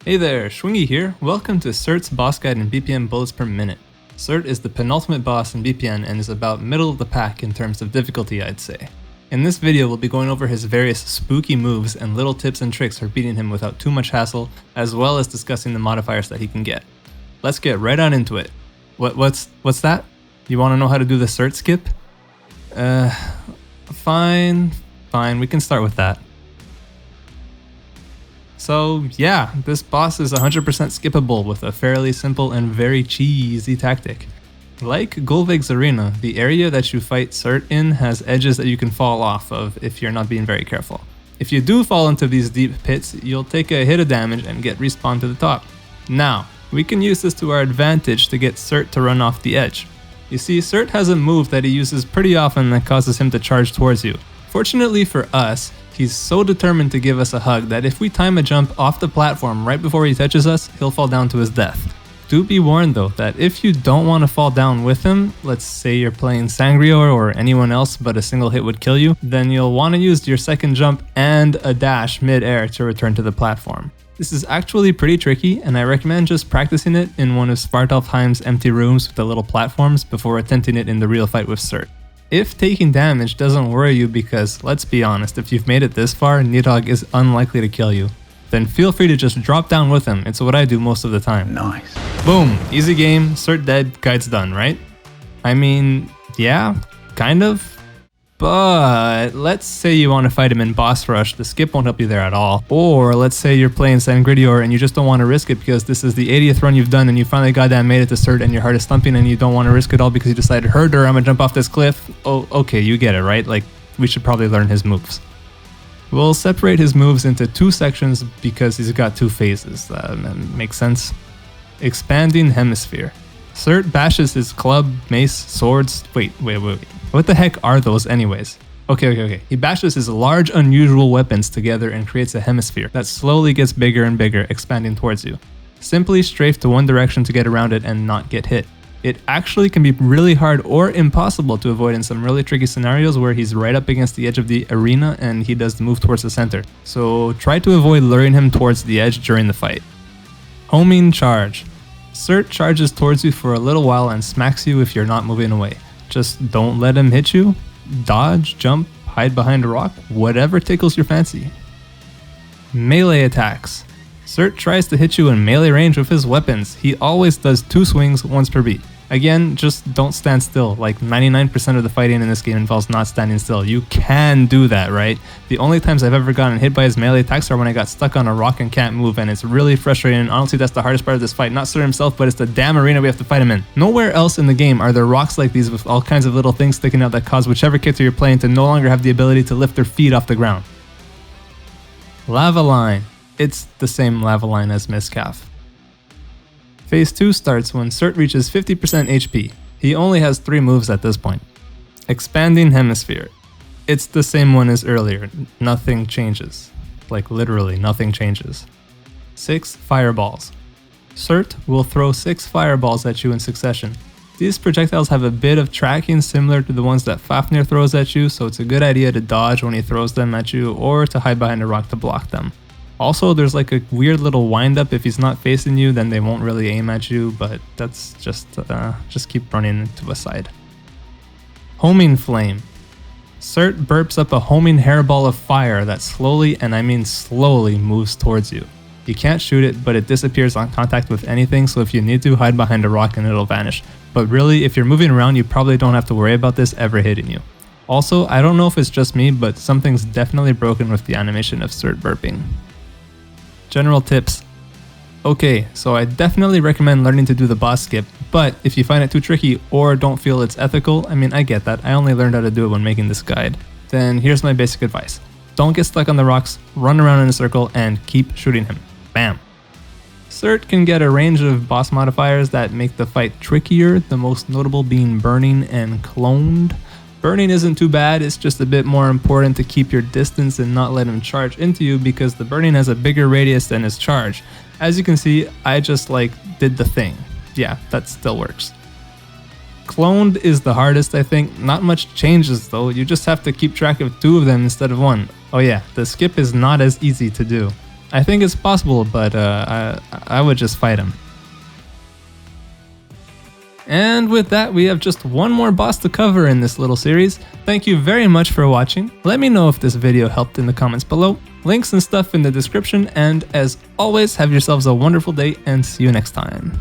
Hey there, Schwingy here. Welcome to Surt's boss guide in BPM bullets per minute. Surt is the penultimate boss in BPM and is about middle of the pack in terms of difficulty, I'd say. In this video, we'll be going over his various spooky moves and little tips and tricks for beating him without too much hassle, as well as discussing the modifiers that he can get. Let's get right on into it. What's that? You want to know how to do the Surt Skip? Fine, we can start with that. So yeah, this boss is 100% skippable with a fairly simple and very cheesy tactic. Like Gullveig's arena, the area that you fight Surt in has edges that you can fall off of if you're not being very careful. If you do fall into these deep pits, you'll take a hit of damage and get respawned to the top. Now, we can use this to our advantage to get Surt to run off the edge. You see, Surt has a move that he uses pretty often that causes him to charge towards you. Fortunately for us, he's so determined to give us a hug that if we time a jump off the platform right before he touches us, he'll fall down to his death. Do be warned though that if you don't want to fall down with him, let's say you're playing Sangrior or anyone else but a single hit would kill you, then you'll want to use your second jump and a dash mid-air to return to the platform. This is actually pretty tricky, and I recommend just practicing it in one of Svartalfheim's empty rooms with the little platforms before attempting it in the real fight with Surt. If taking damage doesn't worry you because, let's be honest, if you've made it this far, Nidhogg is unlikely to kill you, then feel free to just drop down with him. It's what I do most of the time. Nice. Boom, easy game, Surt dead, guide's done, right? I mean, yeah, kind of. But let's say you want to fight him in boss rush, the skip won't help you there at all. Or let's say you're playing Sangrior and you just don't want to risk it because this is the 80th run you've done and you finally goddamn made it to Surt and your heart is thumping and you don't want to risk it all because you decided, herder, I'm gonna jump off this cliff. Oh, okay, you get it, right? Like, we should probably learn his moves. We'll separate his moves into two sections because he's got two phases. That makes sense. Expanding Hemisphere. Surt bashes his club, mace, swords. Wait. What the heck are those anyways? Okay. He bashes his large, unusual weapons together and creates a hemisphere that slowly gets bigger and bigger, expanding towards you. Simply strafe to one direction to get around it and not get hit. It actually can be really hard or impossible to avoid in some really tricky scenarios where he's right up against the edge of the arena and he does the move towards the center. So try to avoid luring him towards the edge during the fight. Homing charge. Surt charges towards you for a little while and smacks you if you're not moving away. Just don't let him hit you. Dodge, jump, hide behind a rock, whatever tickles your fancy. Melee attacks. Surt tries to hit you in melee range with his weapons. He always does 2 swings once per beat. Again, just don't stand still. Like 99% of the fighting in this game involves not standing still. You can do that, right? The only times I've ever gotten hit by his melee attacks are when I got stuck on a rock and can't move, and it's really frustrating. And honestly, that's the hardest part of this fight. Not Surt himself, but it's the damn arena we have to fight him in. Nowhere else in the game are there rocks like these with all kinds of little things sticking out that cause whichever character you're playing to no longer have the ability to lift their feet off the ground. Lava line. It's the same lava line as Miscaf. Phase 2 starts when Surt reaches 50% HP. He only has 3 moves at this point. Expanding Hemisphere. It's the same one as earlier. Nothing changes. Like literally nothing changes. 6 fireballs. Surt will throw 6 fireballs at you in succession. These projectiles have a bit of tracking similar to the ones that Fafnir throws at you, so it's a good idea to dodge when he throws them at you or to hide behind a rock to block them. Also, there's like a weird little wind up. If he's not facing you, then they won't really aim at you, but that's just keep running to a side. Homing flame. Surt burps up a homing hairball of fire that slowly, and I mean slowly, moves towards you. You can't shoot it, but it disappears on contact with anything, so if you need to, hide behind a rock and it'll vanish. But really, if you're moving around, you probably don't have to worry about this ever hitting you. Also, I don't know if it's just me, but something's definitely broken with the animation of Surt burping. General tips. Okay, so I definitely recommend learning to do the boss skip, but if you find it too tricky or don't feel it's ethical, I mean, I get that, I only learned how to do it when making this guide, then here's my basic advice. Don't get stuck on the rocks, run around in a circle, and keep shooting him. Bam. Surt can get a range of boss modifiers that make the fight trickier, the most notable being burning and cloned. Burning isn't too bad, it's just a bit more important to keep your distance and not let him charge into you because the burning has a bigger radius than his charge. As you can see, I just did the thing. Yeah, that still works. Cloned is the hardest, I think. Not much changes though, you just have to keep track of 2 of them instead of 1. Oh yeah, the skip is not as easy to do. I think it's possible, but I would just fight him. And with that, we have just one more boss to cover in this little series. Thank you very much for watching. Let me know if this video helped in the comments below. Links and stuff in the description, and as always, have yourselves a wonderful day and see you next time.